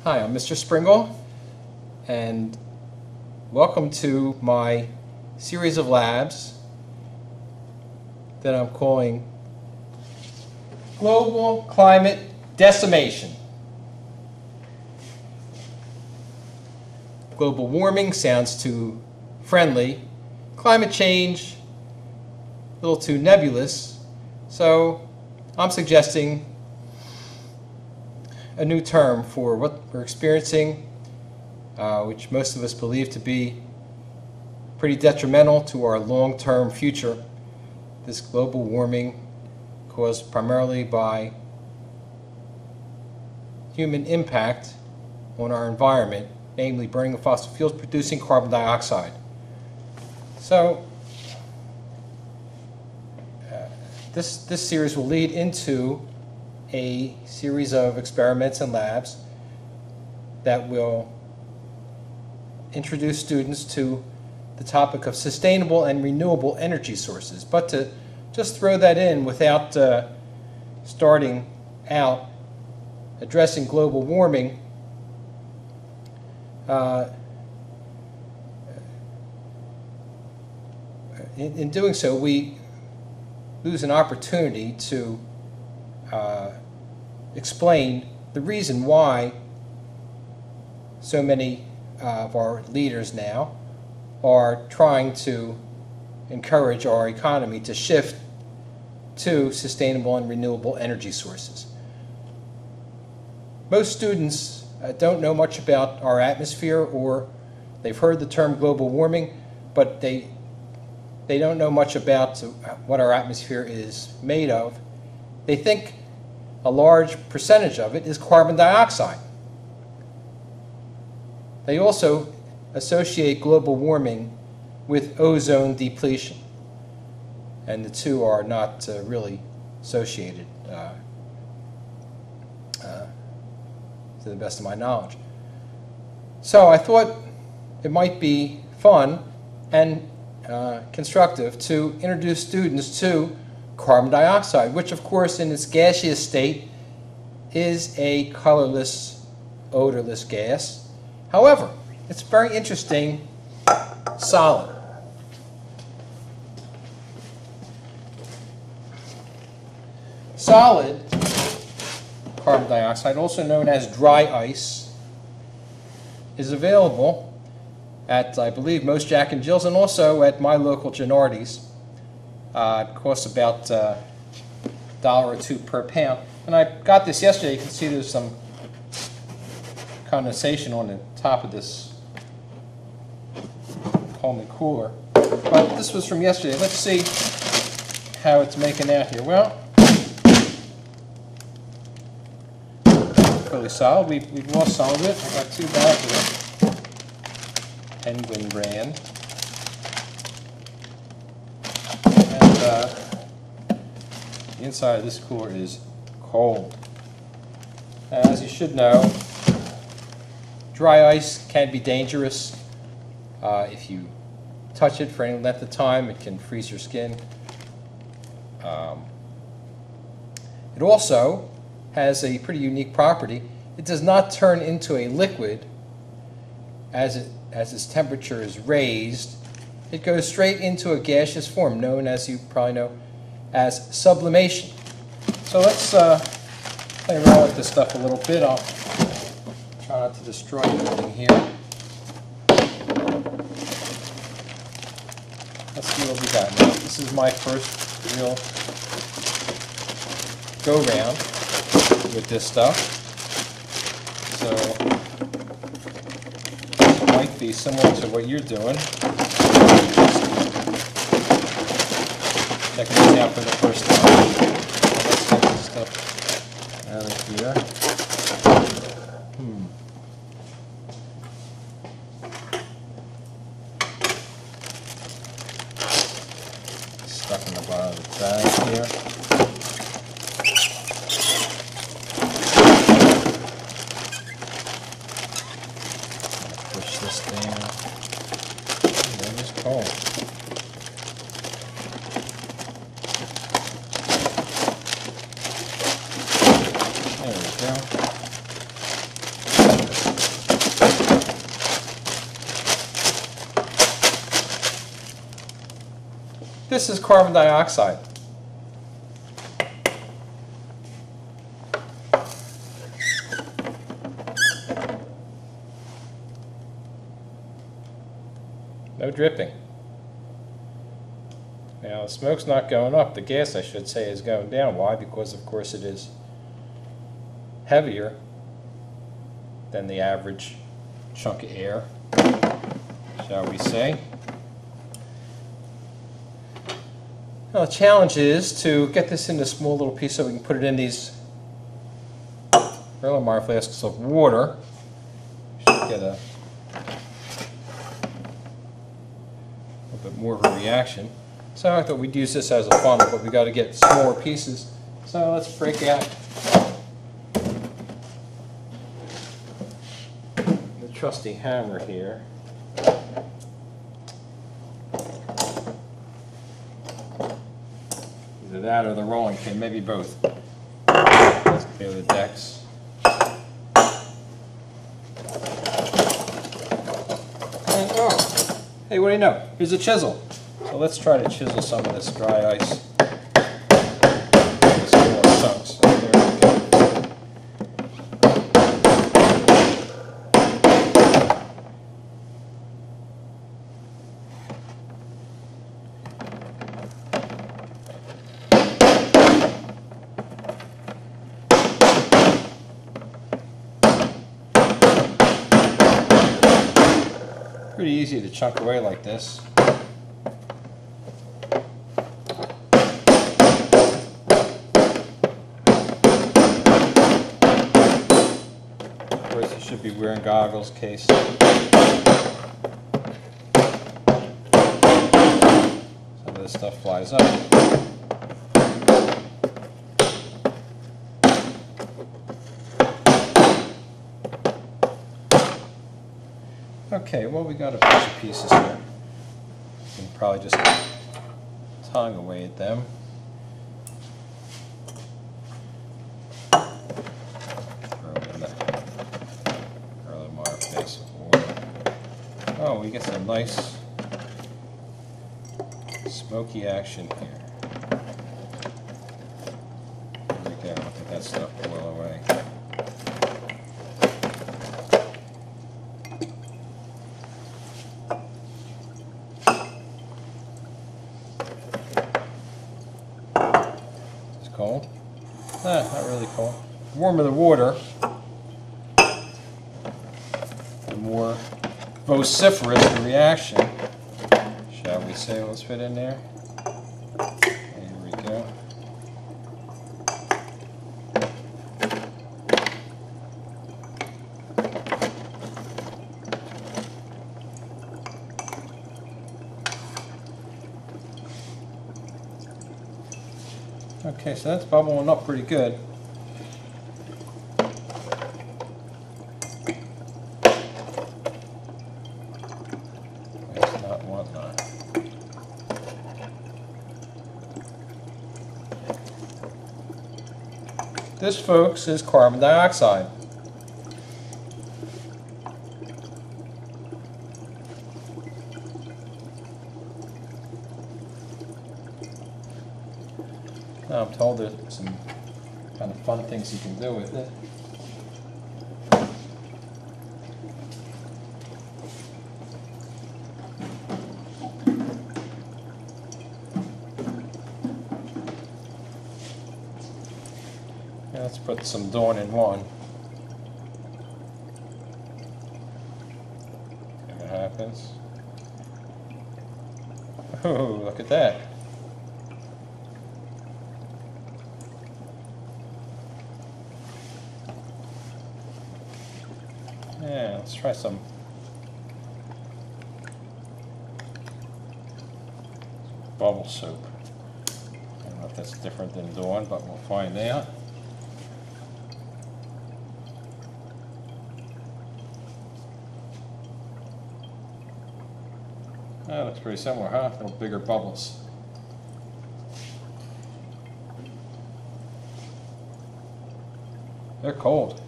Hi, I'm Mr. Springel, and welcome to my series of labs that I'm calling Global Climate Decimation. Global warming sounds too friendly. Climate change, a little too nebulous. So I'm suggesting a new term for what we're experiencing, which most of us believe to be pretty detrimental to our long-term future. This global warming caused primarily by human impact on our environment, namely burning of fossil fuels producing carbon dioxide. So this series will lead into a series of experiments and labs that will introduce students to the topic of sustainable and renewable energy sources. But to just throw that in without starting out addressing global warming, in doing so, we lose an opportunity to explain the reason why so many of our leaders now are trying to encourage our economy to shift to sustainable and renewable energy sources. Most students don't know much about our atmosphere, or they've heard the term global warming, but they don't know much about what our atmosphere is made of. They think a large percentage of it is carbon dioxide. They also associate global warming with ozone depletion, and the two are not really associated to the best of my knowledge. So I thought it might be fun and constructive to introduce students to carbon dioxide, which of course in its gaseous state is a colorless, odorless gas. However, it's very interesting solid. Solid carbon dioxide, also known as dry ice, is available at, I believe, most Jack and Jill's and also at my local Gennardi's. It costs about $1 or $2 per pound. And I got this yesterday. You can see there's some condensation on the top of this Coleman cooler. But this was from yesterday. Let's see how it's making out here. Well, fairly solid. We've lost some of it. I got 2 bags of it. Penguin brand. The inside of this cooler is cold. As you should know, dry ice can be dangerous. If you touch it for any length of time, it can freeze your skin. It also has a pretty unique property. It does not turn into a liquid as its temperature is raised. It goes straight into a gaseous form known, as you probably know, as sublimation. So let's play around with this stuff a little bit. I'll try not to destroy anything here. Let's see what we got now. This is my first real go-round with this stuff. So it might be similar to what you're doing. Checking this out for the first time. Let's get this stuff out of here. Stuck in the bottom of the bag here. Push this down. That is cold. There we go. This is carbon dioxide. No dripping. Now the smoke's not going up, the gas I should say is going down. Why? Because of course it is heavier than the average chunk of air, shall we say. Now the challenge is to get this in a small little piece so we can put it in these Erlenmeyer flasks of water. Should get a bit more of a reaction. So I thought we'd use this as a funnel, but we got to get smaller pieces. So let's break out the trusty hammer here. Either that or the rolling pin, maybe both. Let's clear the decks. And, oh, hey, what do you know? Here's a chisel. So let's try to chisel some of this dry ice into smaller chunks. There we go. Pretty easy to chunk away like this. Should be wearing goggles in case some of this stuff flies up. Okay, well, we got a bunch of pieces here. We can probably just tongue away at them. Oh, we get some nice smoky action here. There we go, look at that stuff boil away. It's cold? Nah, not really cold. The warmer the water, the more vociferous the reaction, shall we say. Let's fit in there. There we go. Okay, so that's bubbling up pretty good. This, folks, is carbon dioxide. Now I'm told there's some kind of fun things you can do with it. Let's put some Dawn in one. See what happens. Oh, look at that. Yeah, let's try some bubble soap. I don't know if that's different than Dawn, but we'll find out. That looks pretty similar, huh? Little bigger bubbles. They're cold.